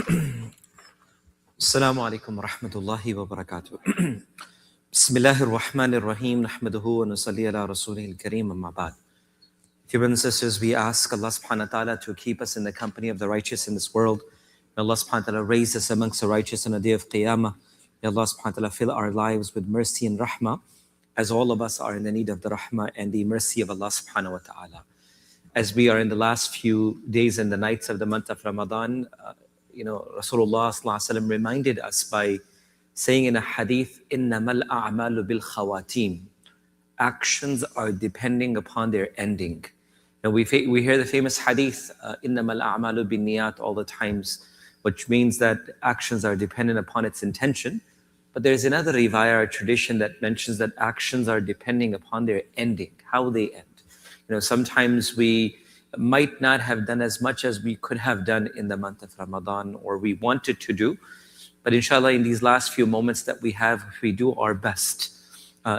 Assalamu alaikum wa rahmatullahi wa barakatuh. Bismillahir Rahmanir Rahim. Nahmaduhu wa nusalli ala rasulihil kareem, amma ba'd. Dear brothers and sisters, we ask Allah subhanahu wa ta'ala to keep us in the company of the righteous in this world. May Allah subhanahu wa ta'ala raise us amongst the righteous on the day of Qiyamah. May Allah subhanahu wa ta'ala fill our lives with mercy and rahmah, as all of us are in the need of the rahmah and the mercy of Allah subhanahu wa ta'ala. As we are in the last few days and the nights of the month of Ramadan, Rasulullah sallallahu alaihi wasallam reminded us by saying in a hadith, "Innamal a'malu bil khawatim." Actions are depending upon their ending. And we hear the famous hadith, "Innamal a'malu bin niyat" all the times, which means that actions are dependent upon its intention. But there's another riwayah or tradition that mentions that actions are depending upon their ending, how they end. Sometimes we might not have done as much as we could have done in the month of Ramadan, or we wanted to do. But inshallah, in these last few moments that we have, if we do our best,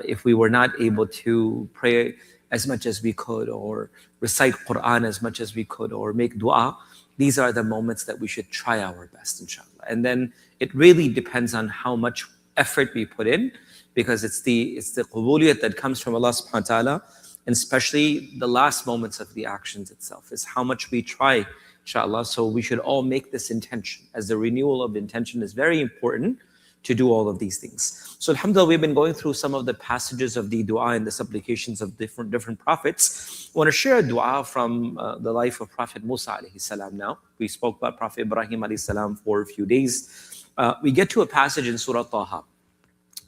if we were not able to pray as much as we could, or recite Quran as much as we could, or make dua, these are the moments that we should try our best, inshallah. And then it really depends on how much effort we put in, because it's the qubuliyat that comes from Allah subhanahu wa ta'ala. And especially the last moments of the actions itself is how much we try, inshallah. So we should all make this intention, as the renewal of intention is very important to do all of these things. So alhamdulillah, we've been going through some of the passages of the dua and the supplications of different prophets. I want to share a dua from the life of Prophet Musa alayhi salam now. We spoke about Prophet Ibrahim alayhi salam for a few days. We get to a passage in Surah Taha.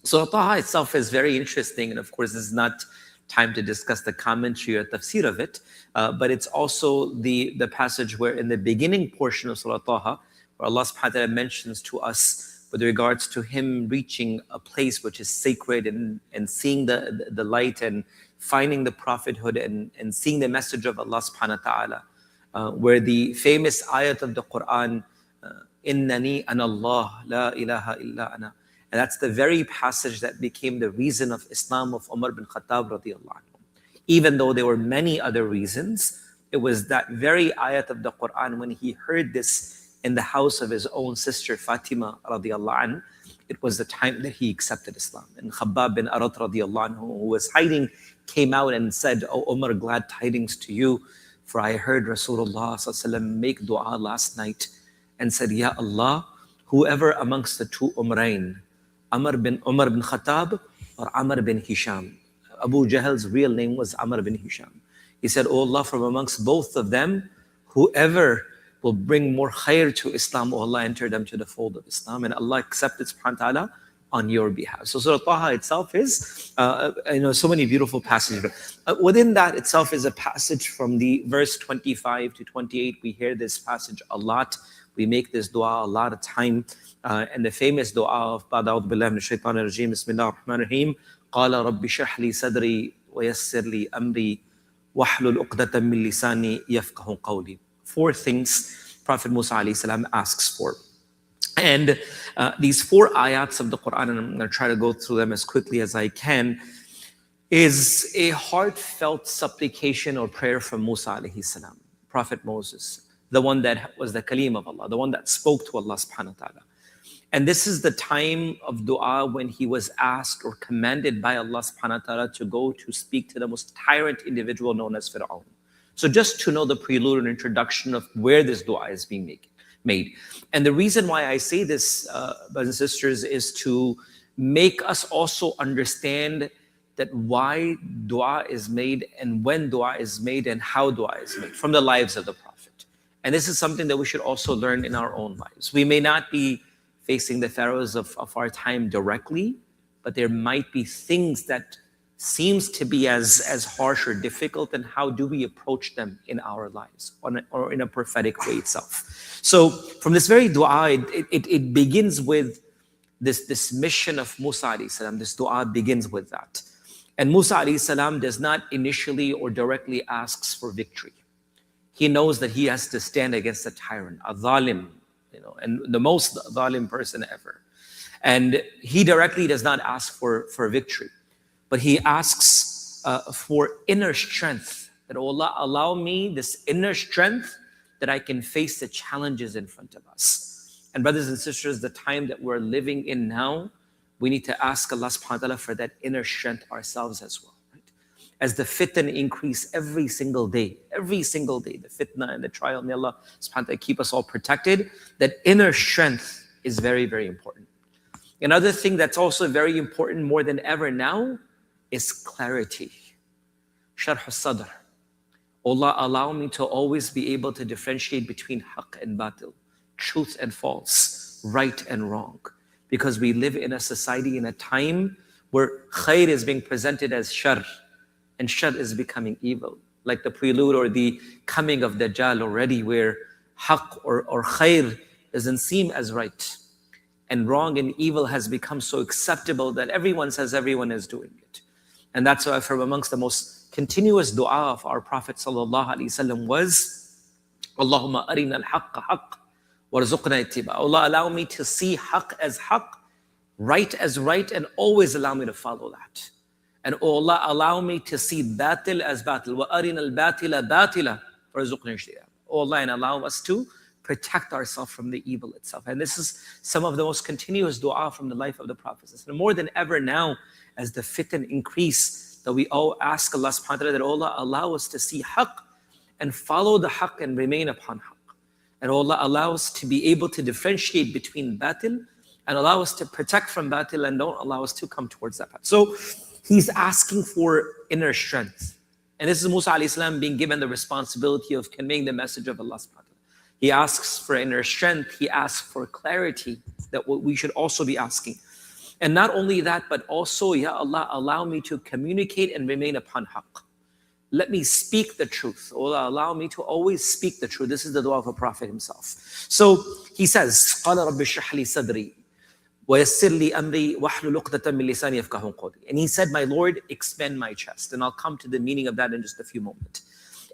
Surah Taha itself is very interesting, and of course this is not time to discuss the commentary or tafsir of it, but it's also the passage where in the beginning portion of Surah Taha, where Allah subhanahu wa ta'ala mentions to us with regards to him reaching a place which is sacred and seeing the light and finding the prophethood and seeing the message of Allah subhanahu wa ta'ala, where the famous ayat of the Quran, Innani ana Allah, la ilaha illa ana. And that's the very passage that became the reason of Islam of Umar bin Khattab radiallahu anhu. Even though there were many other reasons, it was that very ayat of the Quran, when he heard this in the house of his own sister Fatima radiallahu anhu, it was the time that he accepted Islam. And Khabbab bin Arat radiallahu anhu, who was hiding, came out and said, "Oh Umar, glad tidings to you, for I heard Rasulullah sallallahu alaihi wasallam make dua last night and said, Ya Allah, whoever amongst the two Umrain, Umar bin Khattab or Amr bin Hisham." Abu Jahl's real name was Amr bin Hisham. He said, "Oh Allah, from amongst both of them, whoever will bring more khair to Islam, oh Allah, enter them to the fold of Islam, and Allah accept it subhanahu wa ta'ala on your behalf." So Surah Taha itself is, so many beautiful passages. Within that itself is a passage from the verse 25 to 28. We hear this passage a lot. We make this dua a lot of time. And the famous dua of A'udhu billahi minash shaitanir rajeem, Bismillahir Rahmanir Rahim, Qala Rabbi shrah li sadri wa yassir li amri wahlul uqdatan min lisani yafqahu qawli. 4 things Prophet Musa alayhi salam asks for. And these 4 ayats of the Quran, and I'm going to try to go through them as quickly as I can, is a heartfelt supplication or prayer from Musa alayhi salam, Prophet Moses, the one that was the Kalim of Allah, the one that spoke to Allah subhanahu wa ta'ala. And this is the time of dua when he was asked or commanded by Allah subhanahu wa ta'ala to go to speak to the most tyrant individual known as Fir'aun. So just to know the prelude and introduction of where this dua is being made. And the reason why I say this, brothers and sisters, is to make us also understand that why dua is made and when dua is made and how dua is made from the lives of the Prophet. And this is something that we should also learn in our own lives. We may not be facing the pharaohs of our time directly, but there might be things that seems to be as harsh or difficult, and how do we approach them in our lives or in a prophetic way itself. So from this very dua, it begins with this mission of Musa alayhi salam. This dua begins with that. And Musa alayhi salam does not initially or directly asks for victory. He knows that he has to stand against a tyrant, a zalim, and the most zalim person ever. And he directly does not ask for victory, but he asks for inner strength, that Allah allow me this inner strength that I can face the challenges in front of us. And brothers and sisters, the time that we're living in now, we need to ask Allah subhanahu wa ta'ala for that inner strength ourselves as well. Right? As the fitna increase every single day, the fitna and the trial, may Allah subhanahu wa ta'ala keep us all protected. That inner strength is very, very important. Another thing that's also very important more than ever now is clarity. Sharh al-sadr. Allah, allow me to always be able to differentiate between haqq and batil, truth and false, right and wrong. Because we live in a society, in a time where khair is being presented as shar, and shar is becoming evil. Like the prelude or the coming of Dajjal already, where haqq or khair doesn't seem as right. And wrong and evil has become so acceptable that everyone says everyone is doing it. And that's why from amongst the most continuous dua of our Prophet ﷺ was, Allahumma arina al-haqqa haqq warzuqna ittiba. Allah, allow me to see haqq as haqq, right as right, and always allow me to follow that. And oh Allah, allow me to see batil as batil. Wa arina al-batila batila warzuqna ijtinaba. Oh Allah, and allow us to protect ourselves from the evil itself. And this is some of the most continuous dua from the life of the Prophet. And more than ever now, as the fitan increase, that we all ask Allah subhanahu wa ta'ala that Allah allow us to see haqq and follow the haqq and remain upon haqq. And Allah allow us to be able to differentiate between batil and allow us to protect from batil and don't allow us to come towards that path. So he's asking for inner strength. And this is Musa alayhi salam being given the responsibility of conveying the message of Allah subhanahu wa ta'ala. He asks for inner strength. He asks for clarity, that what we should also be asking. And not only that, but also, Ya Allah, allow me to communicate and remain upon haqq. Let me speak the truth. Allah, allow me to always speak the truth. This is the dua of a Prophet himself. So he says, قَالَ رَبِّ اشْرَحْ لِي صَدْرِي وَيَسِّرْ لِي أَمْرِي وَاحْلُلْ عُقْدَةً مِّن لِّسَانِي يَفْقَهُوا قَوْلِي. And he said, my Lord, expand my chest. And I'll come to the meaning of that in just a few moments.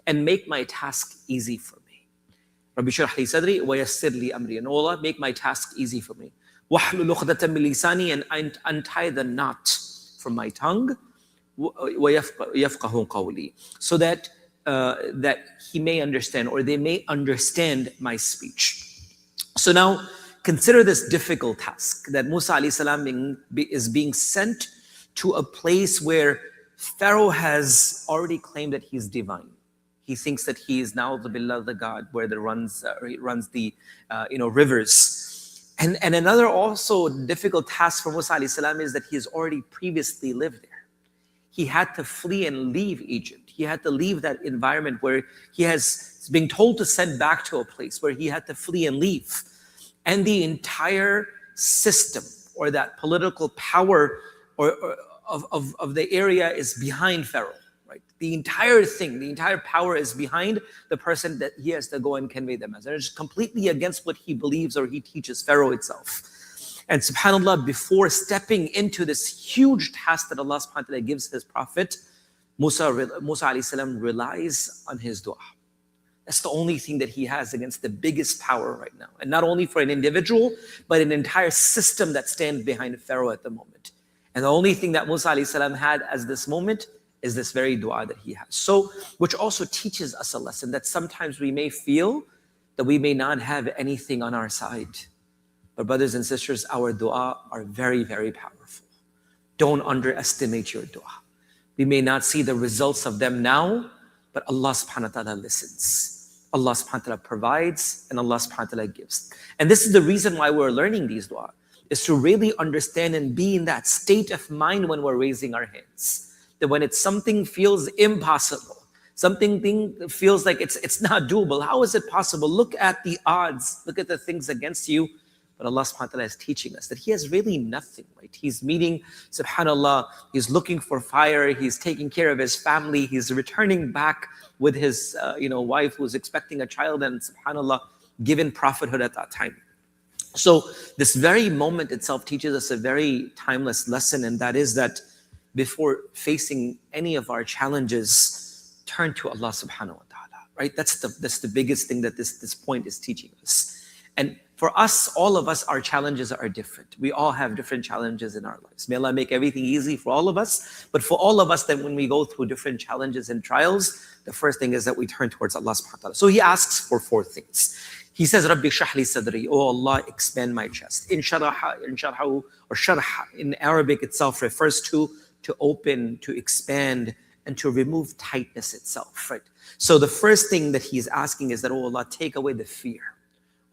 And make my task easy for me. Rabbi shrah li sadri wa yassir li amri. And Allah, make my task easy for me. Wahlul 'uqdatan min lisani, and untie the knot from my tongue. Wa yafqahu qawli, so that he may understand, or they may understand my speech. So now consider this difficult task that Musa alayhi salam is being sent to a place where Pharaoh has already claimed that he's divine. He thinks that he is now the God where he runs the rivers. And another also difficult task for Musa alayhi salam is that he has already previously lived there. He had to flee and leave Egypt. He had to leave that environment where he has been told to send back to a place where he had to flee and leave. And the entire system, or that political power of the area, is behind Pharaoh. The entire thing, the entire power is behind the person that he has to go and convey the message. It's completely against what he believes or he teaches, Pharaoh itself. And subhanAllah, before stepping into this huge task that Allah subhanahu wa ta'ala gives his prophet, Musa alayhi salam relies on his dua. That's the only thing that he has against the biggest power right now. And not only for an individual, but an entire system that stands behind Pharaoh at the moment. And the only thing that Musa alayhi salam had as this moment is this very dua that he has. So, which also teaches us a lesson that sometimes we may feel that we may not have anything on our side. But brothers and sisters, our dua are very, very powerful. Don't underestimate your dua. We may not see the results of them now, but Allah subhanahu wa ta'ala listens. Allah subhanahu wa ta'ala provides, and Allah subhanahu wa ta'ala gives. And this is the reason why we're learning these dua, is to really understand and be in that state of mind when we're raising our hands. That when something feels impossible, something feels like it's not doable, how is it possible? Look at the odds, look at the things against you. But Allah subhanahu wa ta'ala is teaching us that he has really nothing, right? He's meeting, subhanAllah, he's looking for fire, he's taking care of his family, he's returning back with his wife who's expecting a child, and subhanAllah, given prophethood at that time. So this very moment itself teaches us a very timeless lesson, and that is that before facing any of our challenges, turn to Allah subhanahu wa ta'ala, right? That's the biggest thing that this point is teaching us. And for us, all of us, our challenges are different. We all have different challenges in our lives. May Allah make everything easy for all of us. But for all of us, that when we go through different challenges and trials, the first thing is that we turn towards Allah subhanahu wa ta'ala. So he asks for 4 things. He says, Rabbi shrah li sadri, oh Allah, expand my chest. In sharahu, or sharh in Arabic itself refers to open, to expand, and to remove tightness itself, right? So the first thing that he's asking is that, oh Allah, take away the fear.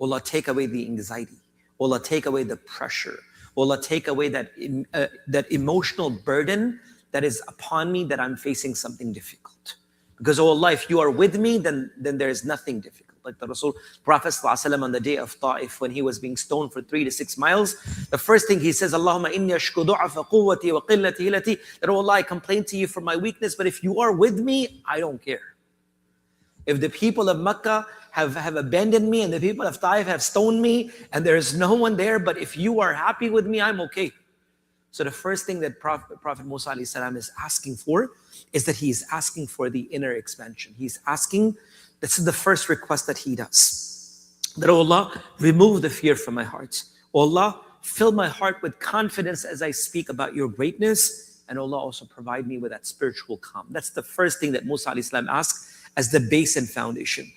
Oh Allah, take away the anxiety. Oh Allah, take away the pressure. Oh Allah, take away that emotional burden that is upon me, that I'm facing something difficult. Because, oh Allah, if you are with me, then there is nothing difficult. Like the Prophet ﷺ on the day of Ta'if, when he was being stoned for 3 to 6 miles, the first thing he says, Allahumma inni ashku du'afa quwwati wa qillati hilati, that, oh Allah, I complain to you for my weakness, but if you are with me, I don't care. If the people of Mecca have abandoned me and the people of Ta'if have stoned me and there is no one there, but if you are happy with me, I'm okay. So the first thing that Prophet Musa alayhi salam is asking for is that he is asking for the inner expansion. He's asking, this is the first request that he does, that, oh Allah, remove the fear from my heart. Oh Allah, fill my heart with confidence as I speak about your greatness, and Allah also provide me with that spiritual calm. That's the first thing that Musa alayhi salam asked as the base and foundation.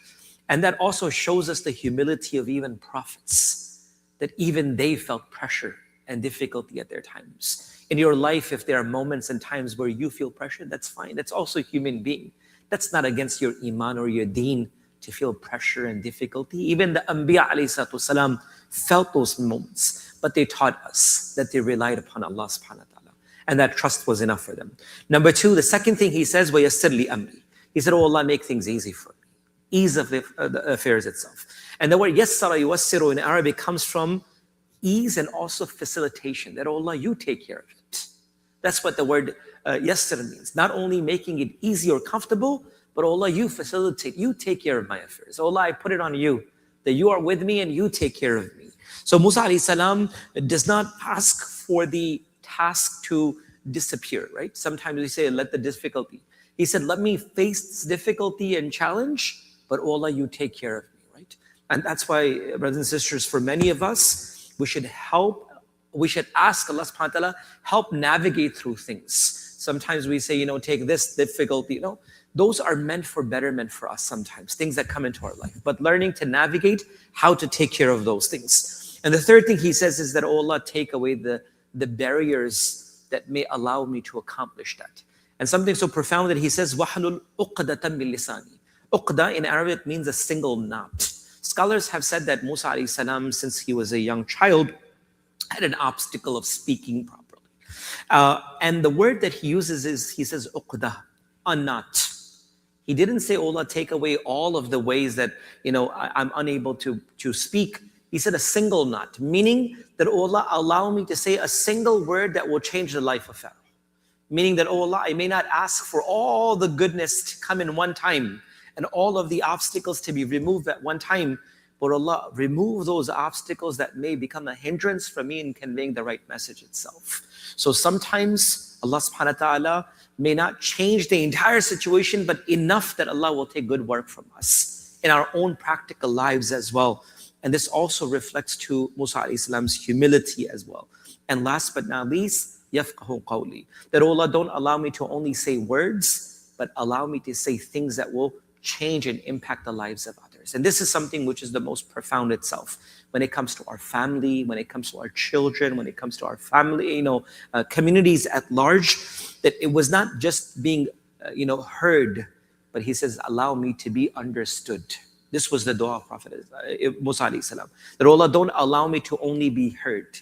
And that also shows us the humility of even prophets, that even they felt pressure and difficulty at their times. In your life, if there are moments and times where you feel pressure, that's fine. That's also a human being. That's not against your iman or your deen to feel pressure and difficulty. Even the Anbiya alayhi salam felt those moments, but they taught us that they relied upon Allah subhanahu wa ta'ala, and that trust was enough for them. Number two, the second thing he says, وَيَسِّرْ لِي أَمْرِي. He said, oh Allah, make things easy for me. Ease of the affairs itself. And the word yassara yuwassiru in Arabic comes from ease and also facilitation, that, oh Allah, you take care of it. That's what the word yassir means. Not only making it easy or comfortable, but, oh Allah, you facilitate, you take care of my affairs. Oh Allah, I put it on you, that you are with me and you take care of me. So Musa alayhi salam does not ask for the task to disappear, right? Sometimes we say, let the difficulty. He said, let me face this difficulty and challenge, but, oh Allah, you take care of me, right? And that's why, brothers and sisters, for many of us, we should ask Allah subhanahu wa ta'ala, help navigate through things. Sometimes we say, take this difficulty. Those are meant for betterment for us sometimes, things that come into our life. But learning to navigate how to take care of those things. And the third thing he says is that, oh Allah, take away the barriers that may allow me to accomplish that. And something so profound that he says, وَحْلُلْ أُقْدَةً مِّن لِسَانِي. Uqda in Arabic means a single knot. Scholars have said that Musa alayhi salam, since he was a young child, had an obstacle of speaking properly. And the word that he uses is, he says, uqda, a knot. He didn't say, oh Allah, take away all of the ways that, I'm unable to speak. He said a single knot, meaning that, oh Allah, allow me to say a single word that will change the life of Pharaoh. Meaning that, oh Allah, I may not ask for all the goodness to come in one time, and all of the obstacles to be removed at one time, but Allah, remove those obstacles that may become a hindrance for me in conveying the right message itself. So sometimes Allah subhanahu wa ta'ala may not change the entire situation, but enough that Allah will take good work from us in our own practical lives as well. And this also reflects to Musa alayhi salam's humility as well. And last but not least, yafqahu qawli, that, oh Allah, don't allow me to only say words, but allow me to say things that will change and impact the lives of others. And this is something which is the most profound itself. When it comes to our family, when it comes to our children, when it comes to our family, communities at large, that it was not just being, heard, but he says, allow me to be understood. This was the dua of Prophet Musa alayhi salam. That, Allah, don't allow me to only be heard.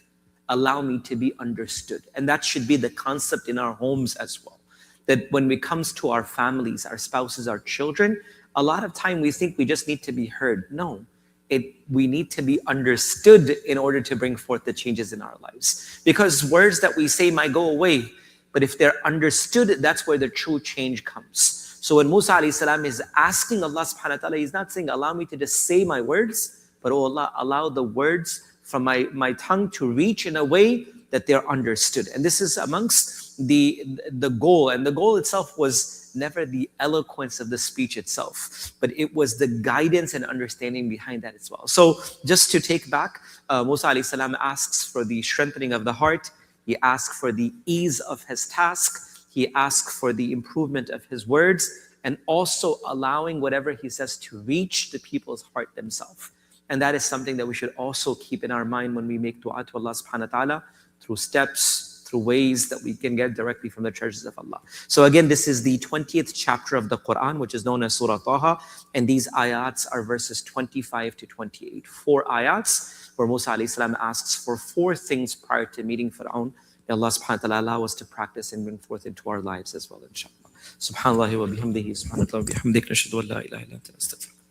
Allow me to be understood. And that should be the concept in our homes as well. That when it comes to our families, our spouses, our children, a lot of time we think we just need to be heard. No, we need to be understood in order to bring forth the changes in our lives. Because words that we say might go away, but if they're understood, that's where the true change comes. So when Musa alayhi salam is asking Allah subhanahu wa ta'ala, he's not saying, allow me to just say my words, but, oh Allah, allow the words from my tongue to reach in a way that they're understood. And this is amongst the goal. And the goal itself was never the eloquence of the speech itself, but it was the guidance and understanding behind that as well. So just to take back, Musa alayhi salam asks for the strengthening of the heart. He asks for the ease of his task. He asks for the improvement of his words, and also allowing whatever he says to reach the people's heart themselves. And that is something that we should also keep in our mind when we make dua to Allah subhanahu wa ta'ala, through steps, through ways that we can get directly from the treasures of Allah. So again, this is the 20th chapter of the Quran, which is known as Surah Taha. And these ayats are verses 25 to 28. 4 ayats where Musa alayhi salam asks for 4 things prior to meeting Fir'aun. May Allah subhanahu wa ta'ala allow us to practice and bring forth into our lives as well, inshallah. Subhanallah wa bihamdihi, subhanallah wa bihamdik, nashhadu an la ilaha illa anta, astaghfiruka.